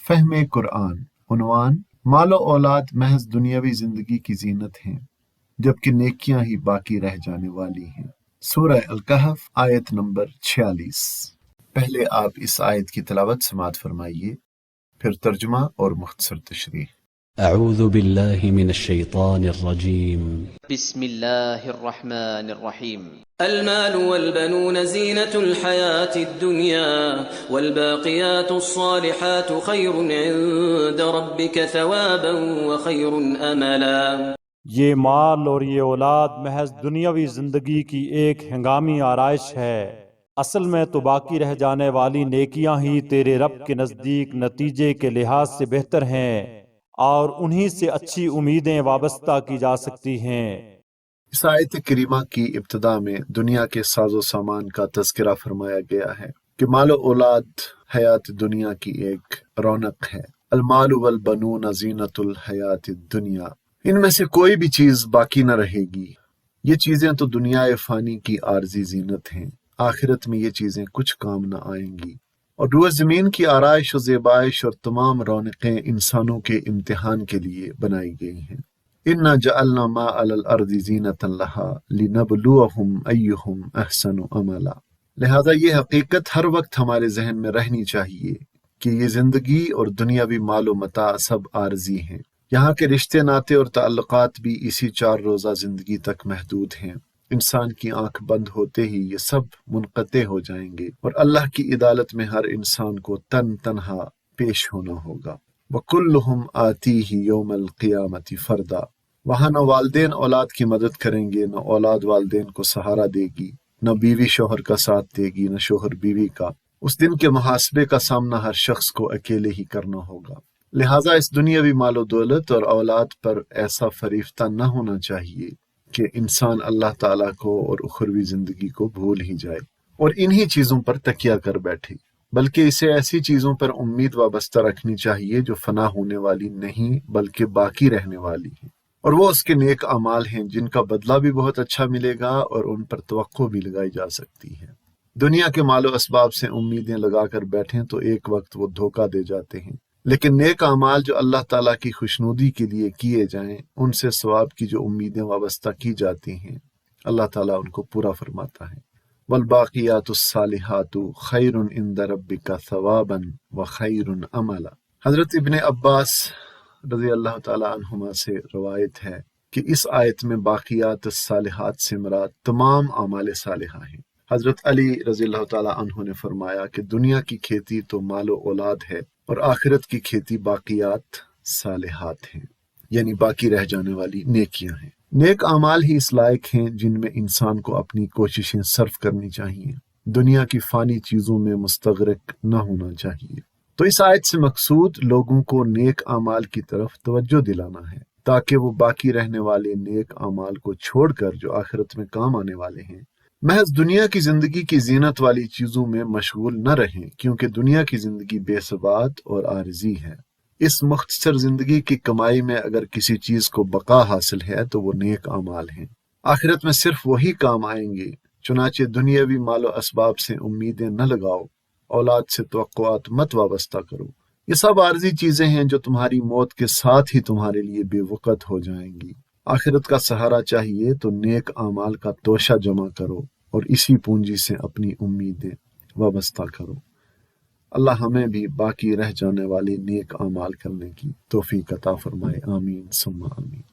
فہم قرآن۔ عنوان: مال و اولاد محض دنیاوی زندگی کی زینت ہیں، جبکہ نیکیاں ہی باقی رہ جانے والی ہیں۔ سورہ الکہف آیت نمبر 46۔ پہلے آپ اس آیت کی تلاوت سماعت فرمائیے، پھر ترجمہ اور مختصر تشریح۔ اعوذ باللہ من الشیطان الرجیم۔ بسم اللہ الرحمن الرحیم۔ المال والبنون زینة الحياة الدنيا والباقيات الصالحات خير عند ربك ثوابا وخير املا۔ یہ مال اور یہ اولاد محض دنیاوی زندگی کی ایک ہنگامی آرائش ہے، اصل میں تو باقی رہ جانے والی نیکیاں ہی تیرے رب کے نزدیک نتیجے کے لحاظ سے بہتر ہیں اور انہی سے اچھی امیدیں وابستہ کی جا سکتی ہیں۔ اس آیت کریمہ کی ابتدا میں دنیا کے ساز و سامان کا تذکرہ فرمایا گیا ہے کہ مال و اولاد حیات دنیا کی ایک رونق ہے۔ المال والبنون زینت الحیات الدنیا، ان میں سے کوئی بھی چیز باقی نہ رہے گی۔ یہ چیزیں تو دنیا فانی کی عارضی زینت ہیں، آخرت میں یہ چیزیں کچھ کام نہ آئیں گی۔ اور روئے زمین کی آرائش و زیبائش اور تمام رونقیں انسانوں کے امتحان کے لیے بنائی گئی ہیں۔ اِنَّا جَعَلْنَا مَا عَلَى الْأَرْضِ زِينَةً لَهَا لِنَبْلُوَهُمْ أَيُّهُمْ أَحْسَنُ عَمَلًا۔ لہذا یہ حقیقت ہر وقت ہمارے ذہن میں رہنی چاہیے کہ یہ زندگی اور دنیاوی مال و متاع سب عارضی ہیں۔ یہاں کے رشتے ناطے اور تعلقات بھی اسی 4 روزہ زندگی تک محدود ہیں۔ انسان کی آنکھ بند ہوتے ہی یہ سب منقطع ہو جائیں گے اور اللہ کی عدالت میں ہر انسان کو تنہا پیش ہونا ہوگا۔ وَكُلُّهُمْ آتِيهِ يَوْمَ الْقِيَامَةِ فَرْدًا۔ وہاں نہ والدین اولاد کی مدد کریں گے، نہ اولاد والدین کو سہارا دے گی، نہ بیوی شوہر کا ساتھ دے گی، نہ شوہر بیوی کا۔ اس دن کے محاسبے کا سامنا ہر شخص کو اکیلے ہی کرنا ہوگا۔ لہٰذا اس دنیاوی مال و دولت اور اولاد پر ایسا فریفتہ نہ ہونا چاہیے کہ انسان اللہ تعالیٰ کو اور اخروی زندگی کو بھول ہی جائے اور انہی چیزوں پر تکیہ کر بیٹھے، بلکہ اسے ایسی چیزوں پر امید وابستہ رکھنی چاہیے جو فنا ہونے والی نہیں بلکہ باقی رہنے والی ہیں، اور وہ اس کے نیک اعمال ہیں جن کا بدلہ بھی بہت اچھا ملے گا اور ان پر توقع بھی لگائی جا سکتی ہے۔ دنیا کے مال و اسباب سے امیدیں لگا کر بیٹھیں تو ایک وقت وہ دھوکہ دے جاتے ہیں، لیکن نیک اعمال جو اللہ تعالیٰ کی خوشنودی کے لیے کیے جائیں، ان سے ثواب کی جو امیدیں وابستہ کی جاتی ہیں، اللہ تعالیٰ ان کو پورا فرماتا ہے۔ والباقیات الصالحات خیر عند ربک ثوابا وخیر عملا۔ حضرت ابن عباس رضی اللہ تعالیٰ عنہما سے روایت ہے کہ اس آیت میں باقیات الصالحات سے مراد تمام اعمال صالحہ ہیں۔ حضرت علی رضی اللہ تعالیٰ عنہ نے فرمایا کہ دنیا کی کھیتی تو مال و اولاد ہے اور آخرت کی کھیتی باقیات صالحات ہیں، یعنی باقی رہ جانے والی نیکیاں ہیں۔ نیک اعمال ہی اس لائق ہیں جن میں انسان کو اپنی کوششیں صرف کرنی چاہیے، دنیا کی فانی چیزوں میں مستغرق نہ ہونا چاہیے۔ تو اس آیت سے مقصود لوگوں کو نیک اعمال کی طرف توجہ دلانا ہے تاکہ وہ باقی رہنے والے نیک اعمال کو چھوڑ کر جو آخرت میں کام آنے والے ہیں، محض دنیا کی زندگی کی زینت والی چیزوں میں مشغول نہ رہیں، کیونکہ دنیا کی زندگی بے ثبات اور عارضی ہے۔ اس مختصر زندگی کی کمائی میں اگر کسی چیز کو بقا حاصل ہے تو وہ نیک اعمال ہیں، آخرت میں صرف وہی کام آئیں گے۔ چنانچہ دنیاوی مال و اسباب سے امیدیں نہ لگاؤ، اولاد سے توقعات مت وابستہ کرو، یہ سب عارضی چیزیں ہیں جو تمہاری موت کے ساتھ ہی تمہارے لیے بے وقت ہو جائیں گی۔ آخرت کا سہارا چاہیے تو نیک اعمال کا توشہ جمع کرو اور اسی پونجی سے اپنی امیدیں وابستہ کرو۔ اللہ ہمیں بھی باقی رہ جانے والے نیک اعمال کرنے کی توفیق عطا فرمائے، آمین ثم آمین۔